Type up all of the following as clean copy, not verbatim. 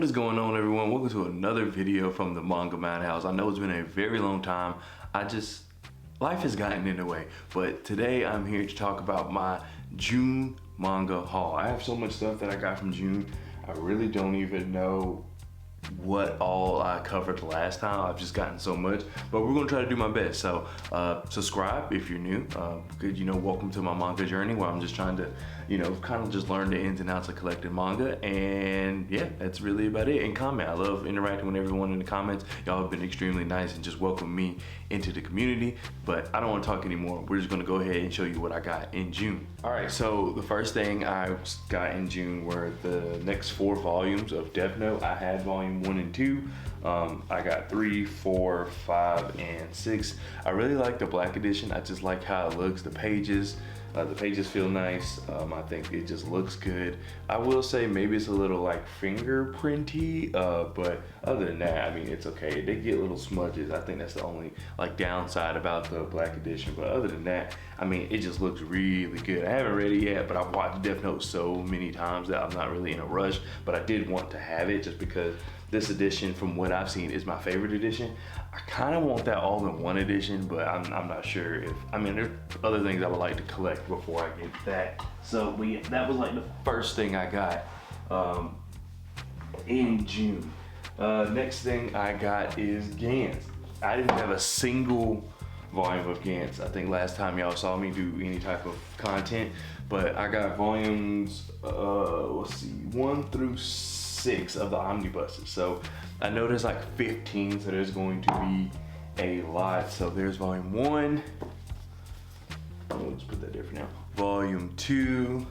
What is going on, everyone? Welcome to another video from the MangaMadHouse. I know it's been a very long time. Life has gotten in the way, but today I'm here to talk about my June manga haul. I have so much stuff that I got from June. I really don't even know what all I covered last time. I've just gotten so much, but we're gonna try to do my best. So subscribe if you're new. Welcome to my manga journey where I'm just trying to, kind of just learn the ins and outs of collecting manga. And yeah, that's really about it. And comment. I love interacting with everyone in the comments. Y'all have been extremely nice and just welcome me into the community. But I don't want to talk anymore. We're just gonna go ahead and show you what I got in June. All right, so the first thing I got in June were the next 4 volumes of Death Note. I had volume 1 and 2. I got 3, 4, 5, and 6. I really like the black edition. I just like how it looks. The pages feel nice. I think it just looks good. I will say maybe it's a little like fingerprinty, but other than that, I mean, it's okay. They get little smudges. I think that's the only like downside about the black edition. But other than that, I mean, it just looks really good. I haven't read it yet, but I've watched Death Note so many times that I'm not really in a rush, but I did want to have it just because this edition, from what I've seen, is my favorite edition. I kind of want that all-in-one edition, but I'm not sure if, there's other things I would like to collect before I get that. So that was like the first thing I got in June. Next thing I got is Gantz. I didn't have a single volume of Gantz. I think last time y'all saw me do any type of content, but I got volumes, 1 through 6 of the omnibuses. So I know there's like 15, so there's going to be a lot. So there's volume 1. We'll just put that there for now. Volume 2.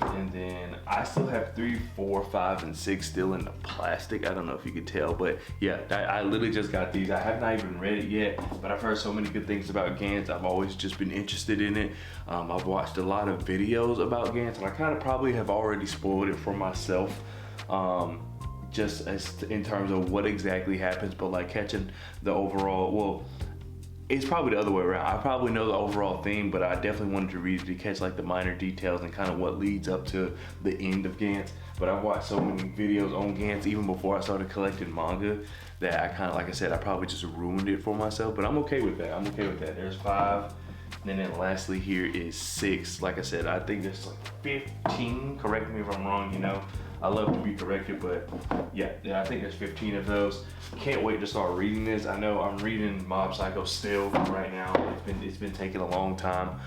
And then I still have 3, 4, 5, and 6 still in the plastic. I don't know if you could tell, but yeah, I literally just got these. I have not even read it yet, but I've heard so many good things about Gantz. I've always just been interested in it. I've watched a lot of videos about Gantz, and I kind of probably have already spoiled it for myself. Just as in terms of what exactly happens, but like catching the overall, well, it's probably the other way around. I probably know the overall theme, but I definitely wanted to read it to catch like the minor details and kind of what leads up to the end of Gantz. But I've watched so many videos on Gantz even before I started collecting manga that I kind of, like I said, I probably just ruined it for myself, but I'm okay with that. I'm okay with that. There's 5. And then lastly here is 6. Like I said, I think there's like 15. Correct me if I'm wrong, I love to be corrected, but yeah, I think there's 15 of those. Can't wait to start reading this. I know I'm reading Mob Psycho still right now. It's been taking a long time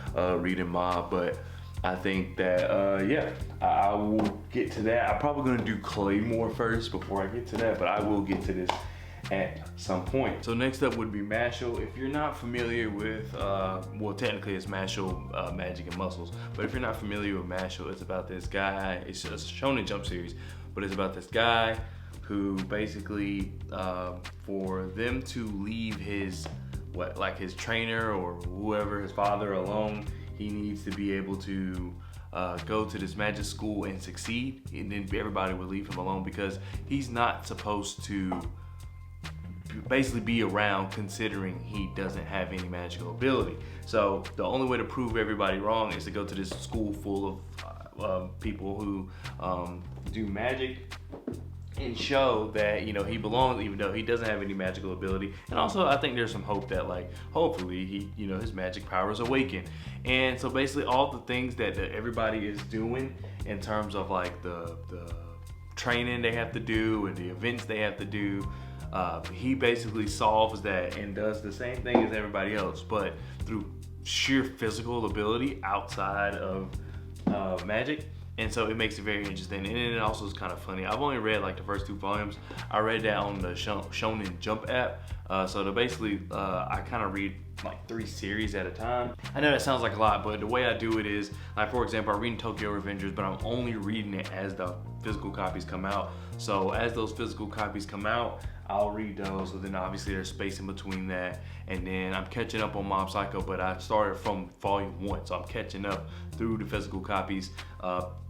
reading Mob, but I think that I will get to that. I'm probably gonna do Claymore first before I get to that, but I will get to this at some point. So next up would be Mashle. If you're not familiar with, technically it's Mashle Magic and Muscles, but if you're not familiar with Mashle, it's about this guy. It's just a Shonen Jump series, but it's about this guy who basically, for them to leave his trainer or whoever, his father, alone, he needs to be able to go to this magic school and succeed, and then everybody would leave him alone because he's not supposed to basically be around, considering he doesn't have any magical ability. So the only way to prove everybody wrong is to go to this school full of people who do magic and show that he belongs, even though he doesn't have any magical ability. And also I think there's some hope that hopefully he his magic powers awaken. And so basically all the things that everybody is doing in terms of like the training they have to do and the events they have to do, he basically solves that and does the same thing as everybody else, but through sheer physical ability outside of magic. And so it makes it very interesting, and it also is kind of funny. I've only read like the first 2 volumes. I read that on the Shonen Jump app. I kind of read like 3 series at a time. I know that sounds like a lot, but the way I do it is, like, for example, I'm reading Tokyo Revengers, but I'm only reading it as the physical copies come out. So as those physical copies come out, I'll read those. So then obviously there's space in between that. And then I'm catching up on Mob Psycho, but I started from volume 1. So I'm catching up through the physical copies.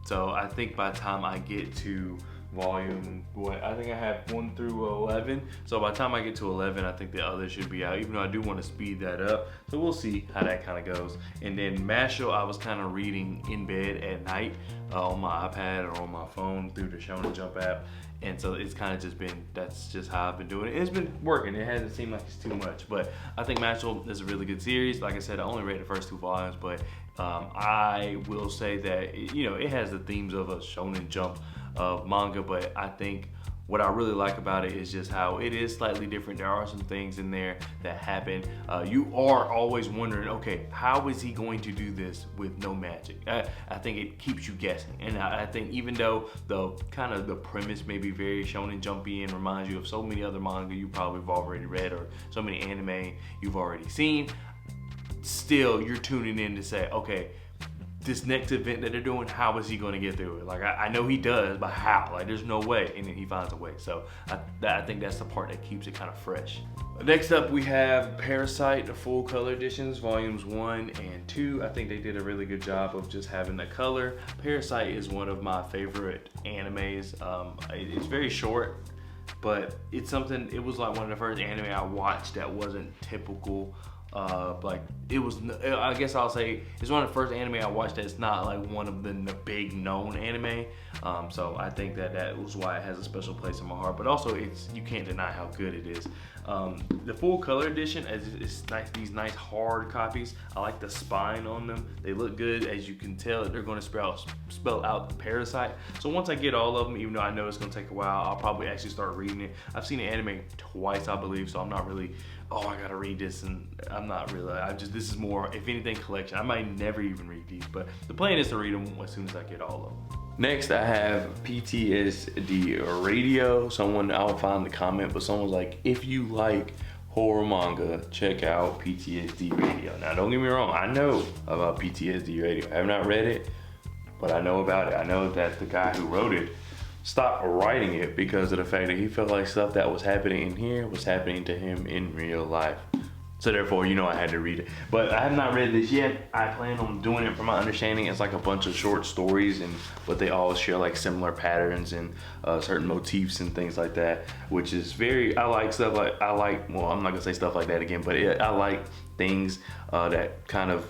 So I think by the time I get to volume, I think I have 1 through 11. So by the time I get to 11, I think the others should be out, even though I do want to speed that up. So we'll see how that kind of goes. And then MASHO, I was kind of reading in bed at night on my iPad or on my phone through the Shonen Jump app. And so it's kind of just been, that's just how I've been doing it. It's been working. It hasn't seemed like it's too much, but I think MASHO is a really good series. Like I said, I only read the first 2 volumes, but I will say that, you know, it has the themes of a Shonen Jump manga, but I think what I really like about it is just how it is slightly different. There are some things in there that happen. You are always wondering, okay, how is he going to do this with no magic? I think it keeps you guessing. And I think even though the premise may be very Shonen Jumpy and reminds you of so many other manga you probably have already read or so many anime you've already seen, still you're tuning in to say, okay, this next event that they're doing, how is he going to get through it? Like, I know he does, but how? Like, there's no way. And then he finds a way. So I think that's the part that keeps it kind of fresh. Next up, we have Parasite, the full color editions, volumes 1 and 2. I think they did a really good job of just having the color. Parasite is one of my favorite animes. It's very short, but it's something, it was like one of the first anime I watched that wasn't typical. Like it was, I guess I'll say it's one of the first anime I watched that's not like one of the big known anime. So I think that was why it has a special place in my heart. But also, you can't deny how good it is. The full color edition is nice. These nice hard copies. I like the spine on them. They look good. As you can tell, they're going to spell out Parasite. So once I get all of them, even though I know it's going to take a while, I'll probably actually start reading it. I've seen the anime twice, I believe, so I'm not really, oh, I gotta read this, and I'm not really. This is more, if anything, collection. I might never even read these, but the plan is to read them as soon as I get all of them. Next, I have PTSD Radio. I'll find the comment, but someone's like, if you like horror manga, check out PTSD Radio. Now, don't get me wrong, I know about PTSD Radio. I have not read it, but I know about it. I know that the guy who wrote it stopped writing it because of the fact that he felt like stuff that was happening in here was happening to him in real life. So therefore, you know, I had to read it. But I have not read this yet. I plan on doing it. From my understanding, it's like a bunch of short stories, but they all share like similar patterns and certain motifs and things like that, which is I like stuff like, well, I'm not gonna say stuff like that again, but I like things that kind of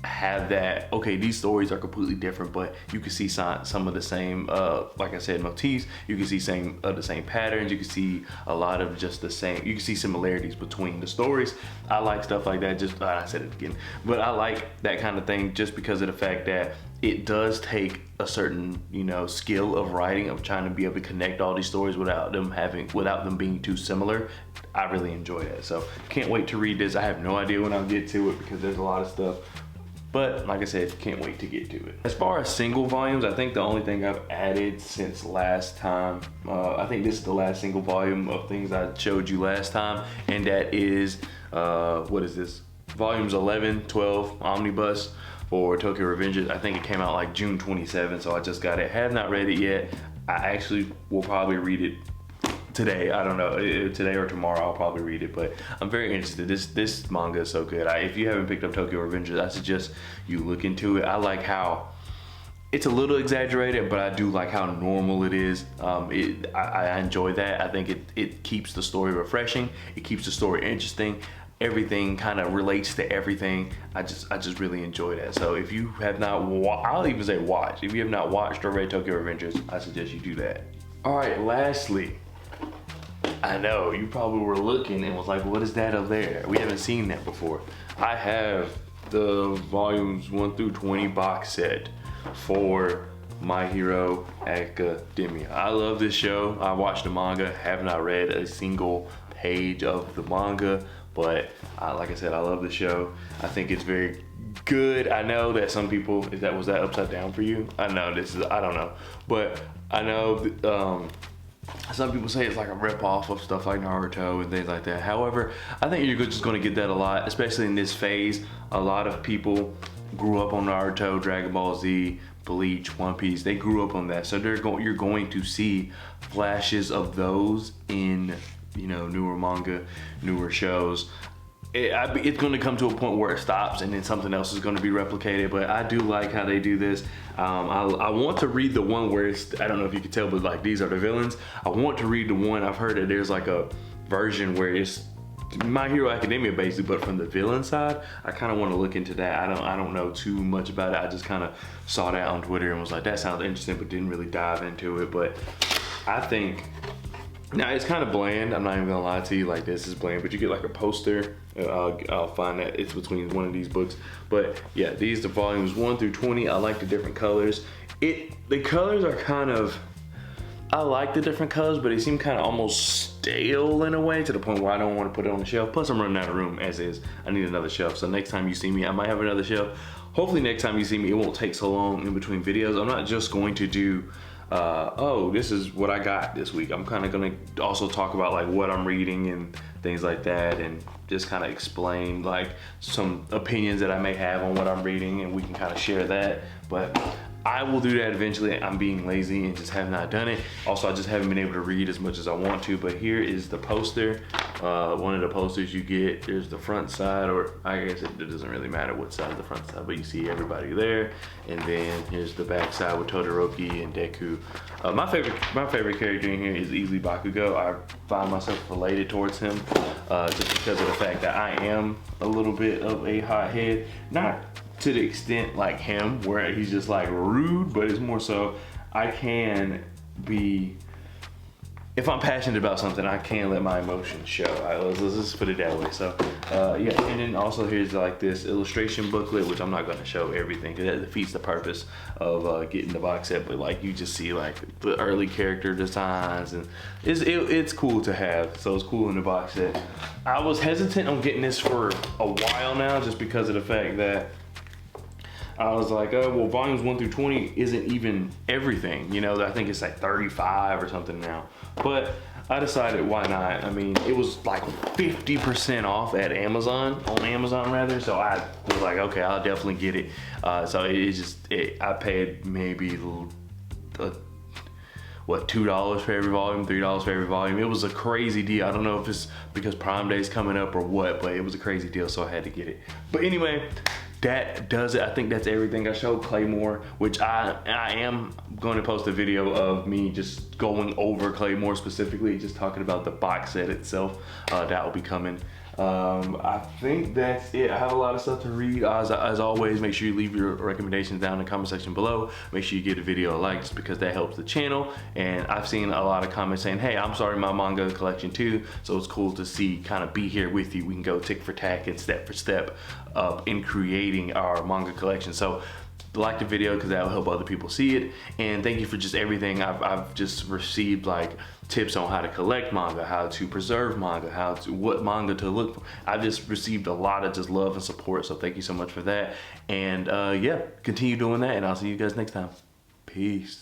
have that, okay, these stories are completely different, but you can see some of the same, like I said, motifs. You can see the same patterns. You can see a lot of just the same. You can see similarities between the stories. I like stuff like that. Just I said it again, but I like that kind of thing just because of the fact that it does take a certain, skill of writing, of trying to be able to connect all these stories without them being too similar. I really enjoy that. So can't wait to read this. I have no idea when I'll get to it because there's a lot of stuff. But like I said, can't wait to get to it. As far as single volumes, I think the only thing I've added since last time, I think this is the last single volume of things I showed you last time, and that is, what is this? Volumes 11, 12, Omnibus for Tokyo Revengers. I think it came out like June 27th, so I just got it. Have not read it yet. I actually will probably read it today. I don't know, today or tomorrow I'll probably read it, but I'm very interested. This manga is so good. If you haven't picked up Tokyo Revengers, I suggest you look into it. I like how it's a little exaggerated, but I do like how normal it is. I enjoy that. I think it keeps the story refreshing. It keeps the story interesting. Everything kind of relates to everything. I just really enjoy that. So if you have not I'll even say watch. If you have not watched or read Tokyo Revengers, I suggest you do that. All right, lastly, I know you probably were looking and was like, what is that up there? We haven't seen that before. I have the volumes 1 through 20 box set for My Hero Academia. I love this show. I watched the manga, have not read a single page of the manga, but like I said, I love the show. I think it's very good. I know that some people, was that upside down for you? I know I don't know, but I know some people say it's like a rip-off of stuff like Naruto and things like that. However, I think you're just going to get that a lot, especially in this phase. A lot of people grew up on Naruto, Dragon Ball Z, Bleach, One Piece. They grew up on that, so you're going to see flashes of those in newer manga, newer shows. it's going to come to a point where it stops and then something else is going to be replicated. But I do like how they do this. I want to read the one where it's, I don't know if you can tell, but like these are the villains. I want to read the one, I've heard that there's like a version where it's My Hero Academia basically, but from the villain side. I kind of want to look into that. I don't know too much about it. I just kind of saw that on Twitter and was like, that sounds interesting, but didn't really dive into it. But I think, now it's kind of bland. I'm not even gonna lie to you, like this is bland, but you get like a poster. I'll find that it's between one of these books. But yeah, these are volumes 1 through 20. I like the different colors. The colors are kind of, I like the different colors, but they seem kind of almost stale in a way, to the point where I don't want to put it on the shelf. Plus I'm running out of room as is. I need another shelf. So next time you see me, I might have another shelf. Hopefully next time you see me, it won't take so long in between videos. I'm not just going to do, oh, this is what I got this week. I'm kind of gonna also talk about like what I'm reading and things like that, and just kind of explain like some opinions that I may have on what I'm reading, and we can kind of share that. But I will do that eventually. I'm being lazy and just have not done it. Also, I just haven't been able to read as much as I want to. But here is the poster. One of the posters you get, there's the front side, or I guess it doesn't really matter what side of the front side, but you see everybody there. And then here's the back side with Todoroki and Deku. My favorite character in here is easily Bakugo. I find myself related towards him just because of the fact that I am a little bit of a hothead. Not to the extent like him where he's just like rude, but it's more so I can be, if I'm passionate about something, I can let my emotions show. Let's just put it that way. So yeah, and then also here's like this illustration booklet, which I'm not going to show everything because that defeats the purpose of getting the box set. But like you just see like the early character designs, and it's cool to have. So it's cool in the box set. I was hesitant on getting this for a while now, just because of the fact that I was like, oh, well, volumes 1 through 20 isn't even everything. You know, I think it's like 35 or something now. But I decided, why not? I mean, it was like 50% off at Amazon, on Amazon rather. So I was like, okay, I'll definitely get it. So I paid maybe, what, $2 for every volume, $3 for every volume. It was a crazy deal. I don't know if it's because Prime Day's coming up or what, but it was a crazy deal, so I had to get it. But anyway, that does it. I think that's everything. I showed Claymore, which I am going to post a video of me just going over Claymore specifically, just talking about the box set itself. That will be coming. I think that's it. I have a lot of stuff to read. As always, make sure you leave your recommendations down in the comment section below. Make sure you give the video a like, just because that helps the channel. And I've seen a lot of comments saying, hey, I'm starting my manga collection too. So it's cool to see, kind of be here with you. We can go tick for tack and step for step in creating our manga collection. So like the video, because that will help other people see it. And thank you for just everything. I've just received like tips on how to collect manga, how to preserve manga, what manga to look for. I've just received a lot of just love and support, so thank you so much for that. And yeah, continue doing that, and I'll see you guys next time. Peace.